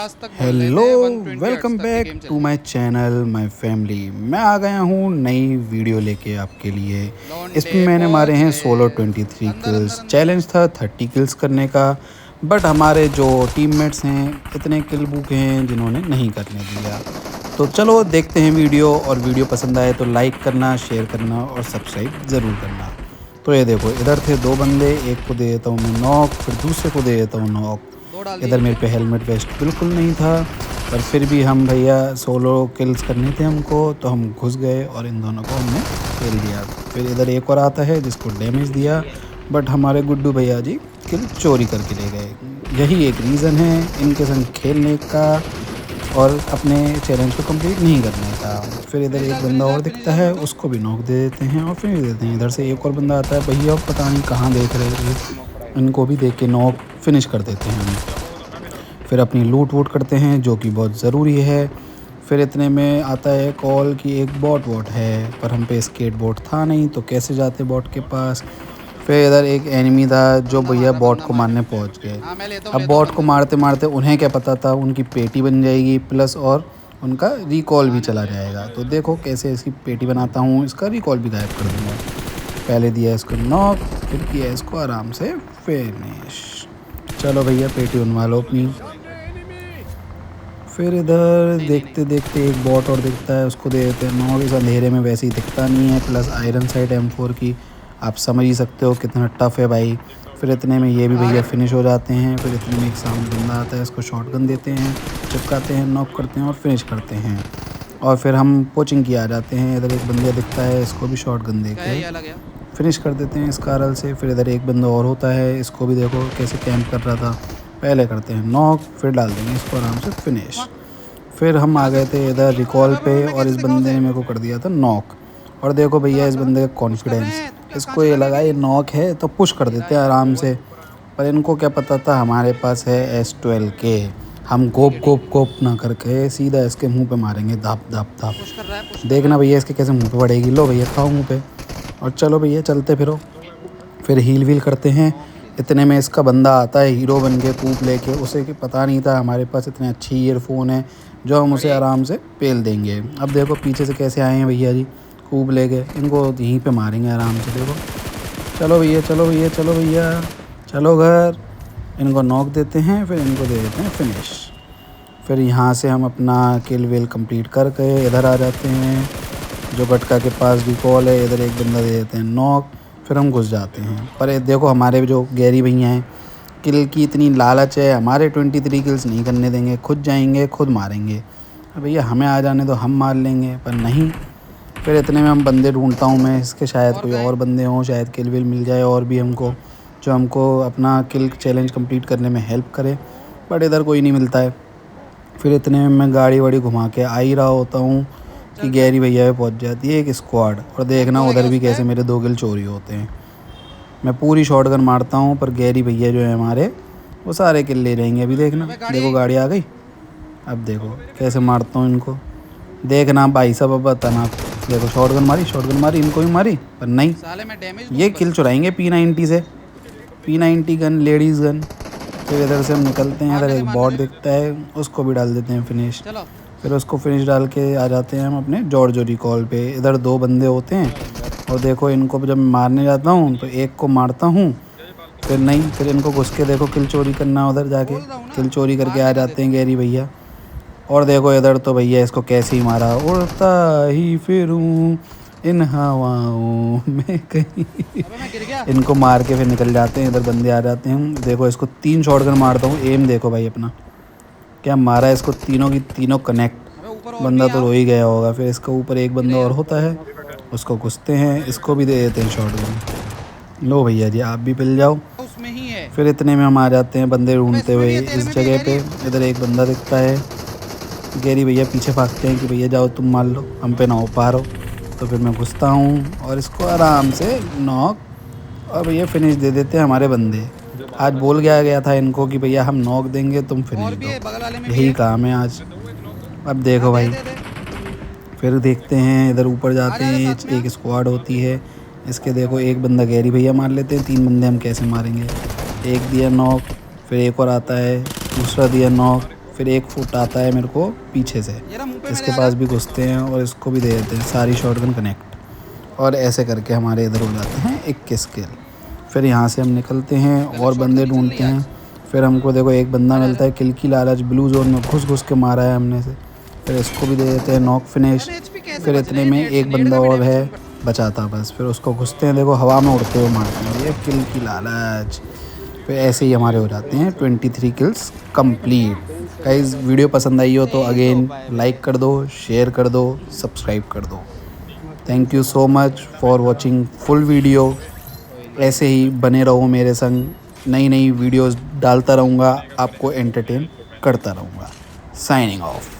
Hello, welcome back to my channel my family. मैं आ गया हूँ नई वीडियो लेके आपके लिए। इसमें मैंने मारे हैं सोलो 23 किल्स। चैलेंज था 30 किल्स करने का, बट हमारे जो टीममेट्स हैं इतने किल बुक हैं जिन्होंने नहीं करने दिया। तो चलो देखते हैं वीडियो, और वीडियो पसंद आए तो लाइक करना, शेयर करना और सब्सक्राइब ज़रूर करना। तो ये देखो, इधर थे दो बंदे, एक को दे देता हूँ मैं नॉक, फिर दूसरे को दे देता हूँ नॉक। इधर मेरे पे हेलमेट वेस्ट बिल्कुल नहीं था, पर फिर भी हम भैया सोलो किल्स करने थे हमको, तो हम घुस गए और इन दोनों को हमने खेल दिया। फिर इधर एक और आता है जिसको डैमेज दिया, बट हमारे गुड्डू भैया जी किल चोरी करके ले गए। यही एक रीज़न है इनके संग खेलने का और अपने चैलेंज को कंप्लीट नहीं करने का। फिर इधर एक बंदा और दिखता है, उसको भी नॉक दे देते हैं और फिर देते हैं। इधर से एक और बंदा आता है, भैया पता नहीं कहाँ देख रहे थे, इनको भी देख के नॉक फिनिश कर देते हैं हम। फिर अपनी लूट वूट करते हैं जो कि बहुत ज़रूरी है। फिर इतने में आता है कॉल कि एक बॉट वॉट है, पर हम पे स्केट बोट था नहीं, तो कैसे जाते बॉट के पास। फिर इधर एक एनिमी था जो भैया बॉट को मारने पहुंच गए। अब बॉट को मारते मारते उन्हें क्या पता था उनकी पेटी बन जाएगी, प्लस और उनका रिकॉल भी चला जाएगा। तो देखो कैसे इसकी पेटी बनाता हूँ, इसका रिकॉल भी गायब कर दूँगा। पहले दिया इसको नॉक, फिर किया इसको आराम से फिनिश। चलो भैया पेटी बनवा लो अपनी। फिर इधर देखते देखते एक बॉट और दिखता है, उसको दे देते हैं नॉक। इस अंधेरे में वैसे ही दिखता नहीं है, प्लस आयरन साइड M4 की, आप समझ ही सकते हो कितना टफ है भाई। फिर इतने में ये भी भैया फिनिश हो जाते हैं। फिर इतने में एक सामने बंदा आता है, इसको शॉटगन देते हैं, चिपकाते हैं, नॉक करते हैं और फिनिश करते हैं। और फिर हम पोचिंग की आ जाते हैं। इधर एक बंदा दिखता है, इसको भी शॉटगन दे के फिनिश कर देते हैं इस कारल से। फिर इधर एक बंदा और होता है, इसको भी देखो कैसे कैंप कर रहा था, पहले करते हैं नॉक, फिर डाल देंगे इसको आराम से फिनिश। फिर हम आ गए थे इधर रिकॉल पे, और इस बंदे ने मेरे को कर दिया था नॉक। और देखो भैया इस बंदे का कॉन्फिडेंस, इसको ये लगा ये नॉक है तो पुश कर देते हैं आराम से। पर इनको क्या पता था हमारे पास है S12K। हम गोप गोप गोप ना करके सीधा इसके मुंह पे मारेंगे, धाप धाप धाप। देखना भैया इसके कैसे मुंह पे पड़ेगी। लो भैया खाओ मुंह पे। और चलो भैया चलते फिरो। फिर हील वील करते हैं। इतने में इसका बंदा आता है हीरो बन के कूप लेके। उसे कि पता नहीं था हमारे पास इतने अच्छी ईयरफोन है जो हम उसे आराम से पेल देंगे। अब देखो पीछे से कैसे आए हैं भैया जी कूप लेके, इनको यहीं पे मारेंगे आराम से। देखो चलो भैया चलो भैया चलो भैया चलो घर। इनको नॉक देते हैं, फिर इनको दे देते हैं फिनिश। फिर यहाँ से हम अपना किल विल कंप्लीट करके इधर आ जाते हैं, जो गटका के पास भी कॉल है। इधर एक बंदा दे देते हैं नॉक, फिर हम घुस जाते हैं। पर ये देखो हमारे जो गैरी भैया हैं, किल की इतनी लालच है, हमारे 23 किल्स नहीं करने देंगे, खुद जाएंगे खुद मारेंगे। अब भैया हमें आ जाने तो हम मार लेंगे, पर नहीं। फिर इतने में हम बंदे ढूंढता हूँ मैं इसके, शायद कोई और बंदे हों, शायद किल विल मिल जाए और भी हमको, जो हमको अपना किल चैलेंज कंप्लीट करने में हेल्प करे। बट इधर कोई नहीं मिलता है। फिर इतने में मैं गाड़ी वाड़ी घुमा के आ ही रहा होता हूँ कि गैरी भैया पे पहुँच जाती है एक स्क्वाड। और देखना उधर भी कैसे मेरे 2 किल चोरी होते हैं। मैं पूरी शॉटगन मारता हूँ, पर गैरी भैया जो है हमारे, वो सारे किल ले जाएंगे। अभी देखना, देखो गाड़ी आ गई। अब देखो कैसे मारता हूँ इनको, देखना भाई साहब। अब बताना, देखो शॉटगन मारी, इनको भी मारी, पर नहीं, ये किल चुराएंगे P90 से। P90 gun, ladies gun. फिर इधर से हम निकलते हैं। इधर एक बॉट दिखता है, उसको भी डाल देते हैं फिनिश। फिर उसको फिनिश डाल के आ जाते हैं हम अपने जॉर्ज रिकॉल पे। इधर 2 बंदे होते हैं, और देखो इनको जब मैं मारने जाता हूँ तो एक को मारता हूँ, फिर नहीं, फिर इनको घुस के देखो किल चोरी करना, उधर जाके किल चोरी करके आ जाते हैं गैरी भैया। और देखो इधर तो भैया इसको कैसे ही मारा, उड़ता ही फिरूं इन हवाओं में कहीं। इनको मार के फिर निकल जाते हैं। इधर बंदे आ जाते हैं। देखो इसको 3 शॉटगन मारता हूँ, एम देखो भाई अपना क्या मारा है इसको, तीनों की तीनों कनेक्ट। बंदा तो रो ही गया होगा। फिर इसके ऊपर एक बंदा और होता है, उसको घुसते हैं, इसको भी दे देते हैं शॉटगन। लो भैया जी आप भी पिल जाओ। फिर इतने में हम आ जाते हैं बंदे ढूंढते हुए इस जगह पे। इधर एक बंदा दिखता है, गैरी भैया पीछे भागते हैं कि भैया जाओ तुम मार लो, हम पे ना हो पा रहो। तो फिर मैं घुसता हूँ और इसको आराम से नॉक, और भैया फिनिश दे देते हैं हमारे बंदे। आज बोल गया था इनको कि भैया हम नॉक देंगे तुम फिनिश दो, यही काम है आज। अब देखो भाई, फिर देखते हैं इधर ऊपर जाते हैं, एक स्क्वाड होती है। इसके देखो एक बंदा गैरी भैया मार लेते हैं, 3 बंदे हम कैसे मारेंगे। एक दिया नॉक, फिर एक और आता है, दूसरा दिया नॉक, फिर एक फुट आता है मेरे को पीछे से, इसके पास भी घुसते हैं और इसको भी दे देते हैं, सारी शॉटगन कनेक्ट। और ऐसे करके हमारे इधर हो जाते हैं 21 किल। फिर यहाँ से हम निकलते हैं और बंदे ढूंढते हैं। फिर हमको देखो एक बंदा मिलता है, किल की लालच, ब्लू जोन में घुस के मारा है हमने से। फिर इसको भी दे देते हैं नॉक फिनिश। फिर इतने में एक बंदा और है बचा था बस, फिर उसको घुसते हैं, देखो हवा में उड़ते हुए मारते हैं, ये किल की लालच। फिर ऐसे ही हमारे हो जाते हैं 23 किल्स कंप्लीट। गाइस वीडियो पसंद आई हो तो अगेन लाइक कर दो, शेयर कर दो, सब्सक्राइब कर दो। Thank you so much for watching full video. ऐसे ही बने रहो मेरे संग, नई नई वीडियोस डालता रहूँगा, आपको एंटरटेन करता रहूँगा। Signing off.